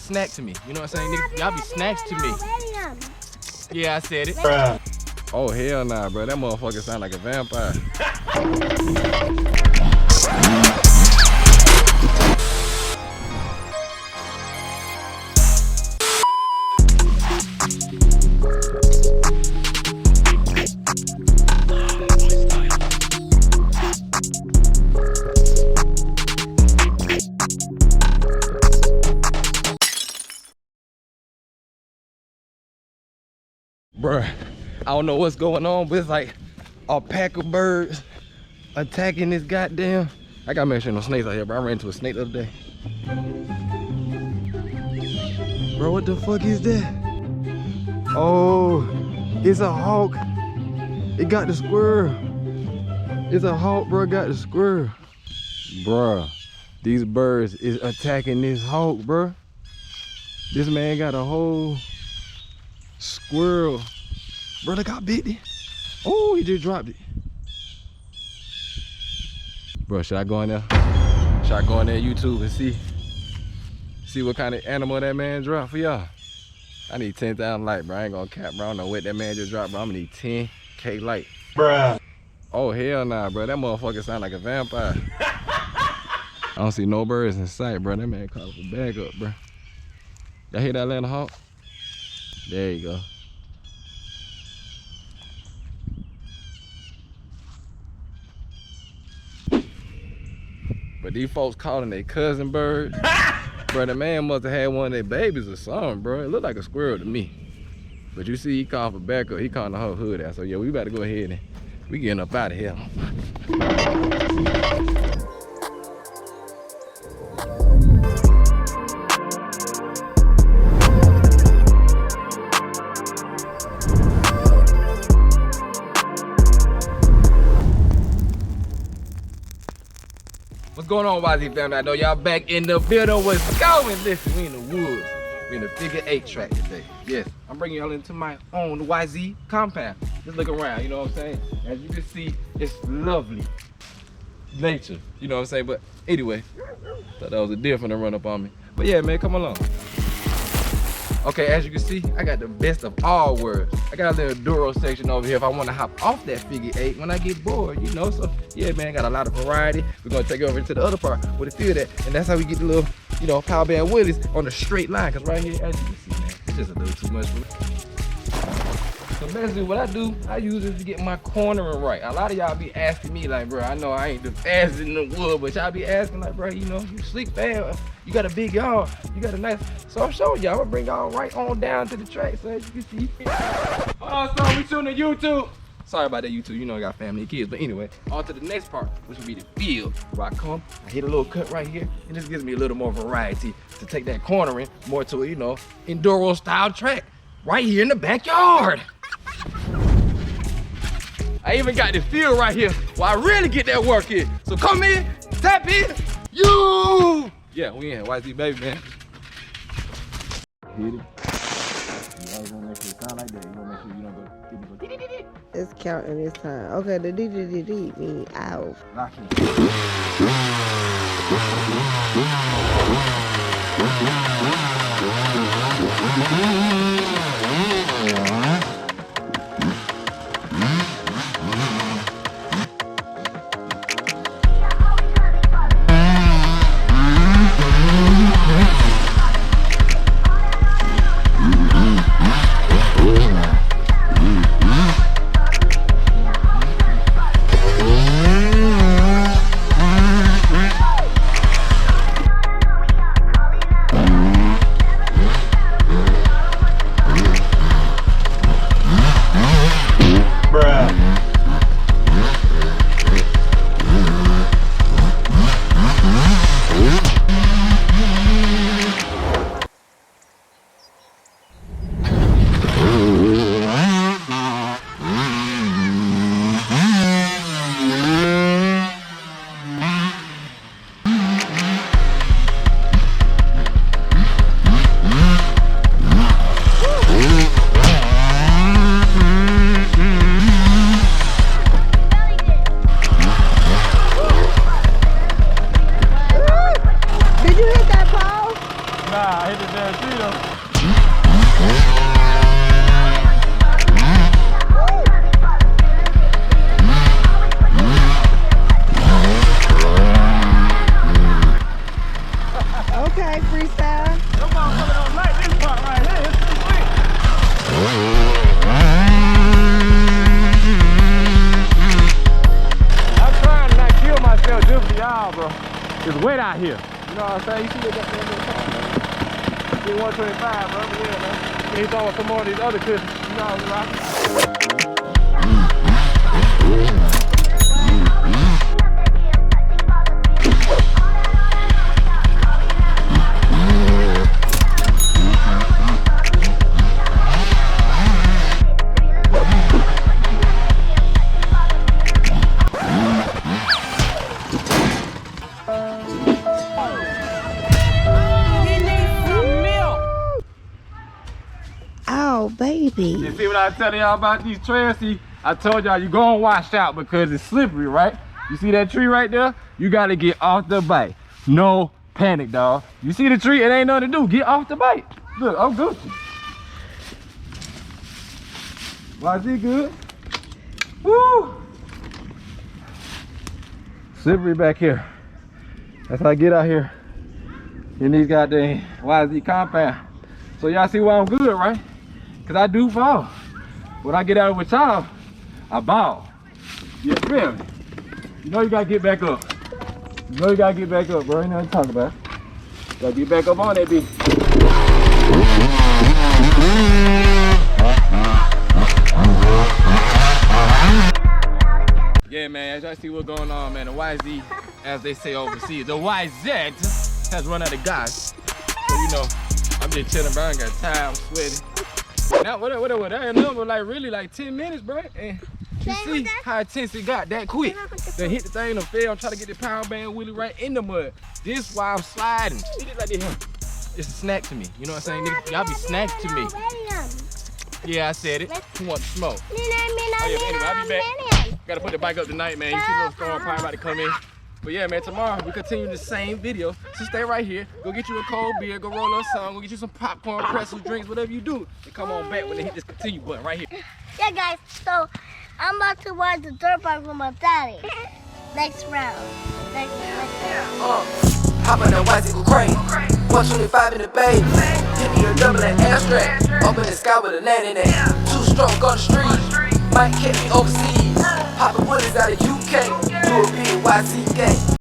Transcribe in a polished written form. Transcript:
snack to me. You know what I'm saying? Niggas, y'all be snacks to me. Yeah, I said it. Bruh. Oh, hell nah, bro. That motherfucker sound like a vampire. Bruh, I don't know what's going on, but it's like a pack of birds attacking this goddamn. I gotta make sure no snakes out here, bro. I ran into a snake the other day. Bro, what the fuck is that? Oh, it's a hawk. It got the squirrel. It's a hawk, bro. Got the squirrel. Bruh, these birds is attacking this hawk, bro. This man got a whole squirrel. Bro, look how big it. Oh, he just dropped it. Bro, should I go in there? Should I go in there YouTube and see what kind of animal that man dropped for y'all? I need 10,000 likes, bro. I ain't gonna cap, bro. I don't know what that man just dropped, bro. I'm gonna need 10K likes. Bruh. Oh, hell nah, bro. That motherfucker sound like a vampire. I don't see no birds in sight, bro. That man called for backup, bro. Y'all hear that Atlanta hawk? There you go. But these folks calling their cousin birds. Bro, the man must have had one of their babies or something, bro. It looked like a squirrel to me. But you see, he called for backup. He calling the whole hood out. So yeah, we better go ahead and we getting up out of here. What's going on, YZ family? I know y'all back in the building. What's going? Listen, we in the woods. We in the figure 8 track today. Yes, I'm bringing y'all into my own YZ compound. Just look around, you know what I'm saying? As you can see, it's lovely nature, you know what I'm saying? But anyway, thought that was a deer finna run up on me. But yeah, man, come along. Okay, as you can see, I got the best of all worlds. I got a little Duro section over here if I want to hop off that figure 8 when I get bored, you know? So yeah, man, got a lot of variety. We're gonna take it over into the other part where the field at, and that's how we get the little, you know, power band wheelies on the straight line. Cause right here, as you can see, man, it's just a little too much for me. So basically what I do, I use this to get my cornering right. A lot of y'all be asking me like, bro, I know I ain't the fastest in the wood, but y'all be asking like, bro, you know, you sleep fast, you got a big yard, you got a nice, so I'm showing y'all, I'm gonna bring y'all right on down to the track so as you can see. Oh, so we tuning to YouTube. Sorry about that, YouTube, you know I got family and kids, but anyway, on to the next part, which will be the field. Where I come, I hit a little cut right here, and this gives me a little more variety to take that cornering more to a, you know, enduro style track right here in the backyard. I even got the field right here where I really get that work in. So come in, tap in, you! Yeah, we in YZ baby, man. Hit it. You always wanna make sure it sound like that. You wanna make sure you don't go. It's counting this time. Okay, the D mean ow. Lock in. Nah, I hit the damn tree though. Okay, freestyle. Them motherfuckers don't like this part right here. It's too quick. I'm trying to not kill myself just for y'all, bro. It's wet out here. You know what I'm saying? You see they got that little car, man. Get 125, bro. Yeah, man. He's on with some more of these other cushions. You know what I'm rocking. Oh, baby. You see what I was telling y'all about these trails? See, I told y'all you gonna wash out because it's slippery, right? You see that tree right there? You gotta get off the bike. No panic, dog. You see the tree? It ain't nothing to do. Get off the bike. Look, I'm Gucci. YZ good? Woo! Slippery back here. That's how I get out here in these goddamn YZ compound. So y'all see why I'm good, right? Cause I do fall. When I get out with y'all, I ball. You feel me? You know you gotta get back up. You know you gotta get back up, bro. Ain't nothing to talk about. Gotta get back up on that bitch. Yeah, man, as y'all see what's going on, man, the YZ, as they say overseas, the YZ has run out of gas. So, you know, I'm just chilling, bro. I ain't got time, I'm sweaty. Now, whatever, that number, like, really, like 10 minutes, bro. And you see how intense it got that quick. They hit the thing, the fail, try to get the power band wheelie right in the mud. This why I'm sliding. See this like this. It's a snack to me. You know what I'm saying? Nigga, y'all be snacks to me. Yeah, I said it. Who wants to smoke? Oh, yeah, anyway, I'll be back. Gotta put the bike up tonight, man. You see little storm probably about to come in. But yeah, man, tomorrow we continue the same video. So stay right here. Go get you a cold beer, go roll up some, go get you some popcorn, pretzels, drinks, whatever you do. And come on back when they hit this continue button right here. Yeah, guys, so I'm about to ride the dirt bike with my daddy. Next round. Next round. Hop on that YZ go crazy. 125 in the bay. Hit me a double and abstract. Up in the sky with a land in it. Too strong on the street. Might catch me overseas. Poppin' bullets out of UK. Do a big YZ gang.